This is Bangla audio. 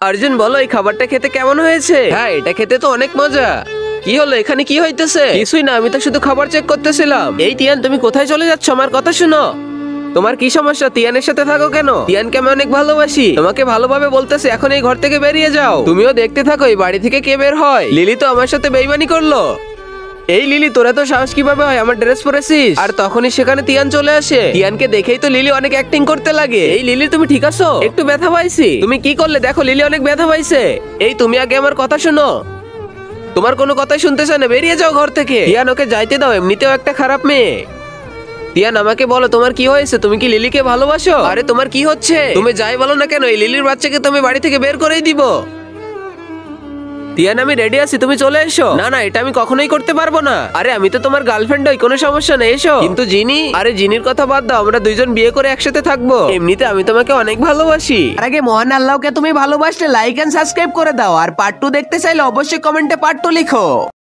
অর্জুন বলো এই খাবারটা খেতে কেমন হয়েছে? হ্যাঁ এটা খেতে তো অনেক মজা। কি হলো এখানে কি হইতেছে? কিছুই না, আমি তো শুধু খাবার চেক করতেছিলাম। এই তিয়ান তুমি কোথায় চলে যাচ্ছ? আমার কথা শুনো। তোমার কি সমস্যা? তিয়ানের সাথে থাকো কেন? তিয়ানকে আমি অনেক ভালোবাসি, তোমাকে ভালোভাবে বলতেছি এখন এই ঘর থেকে বেরিয়ে যাও। তুমিও দেখতে থাকো এই বাড়ি থেকে কে বের হয়। লিলি তো আমার সাথে বেইমানি করলো। এই লিলি তোরা তো সাহস কিভাবে হয় আমার ড্রেস পরেছিস? আর তখনই সেখানে তিয়ান চলে আসে। তিয়ানকে দেখেই তো লিলি অনেক অ্যাক্টিং করতে লাগে। এই লিলি তুমি ঠিক আছো? একটু ব্যথা পাইছি। তুমি কি করলে? দেখো লিলি অনেক ব্যথা পাইছে। এই তুমি আগে আমার কথা শোনো। তোমার কোনো কথাই শুনতে চায় না, বেরিয়ে যাও ঘর থেকে। তিয়ান ওকে যাইতে দাও, এমনিতেও একটা খারাপ মেয়ে। তিয়ান আমাকে বলো তোমার কি হয়েছে? তুমি কি লিলিকে ভালোবাসো? আরে তোমার কি হচ্ছে? তুমি যাই বলো না কেন এই লিলির বাচ্চাকে তুমি বাড়ি থেকে বের করেই দিব। তিয়ান আমি রেডি আছি, তুমি চলে এসো। না না এটা আমি কখনোই করতে পারবো না। আরে আমি তো তোমার গার্লফ্রেন্ড হই, কোনো সমস্যা নেই, এসো। কিন্তু জিনি, আরে জিনির কথা বাদ দাও, আমরা দুইজন বিয়ে করে একসাথে থাকবো। এমনিতে আমি তোমাকে অনেক ভালোবাসি। আর আগে মহান আল্লাহকে তুমি ভালোবাসলে লাইক এন্ড সাবস্ক্রাইব করে দাও। আর পার্ট 2 দেখতে চাইলে অবশ্যই কমেন্টে পার্ট 2 লিখো।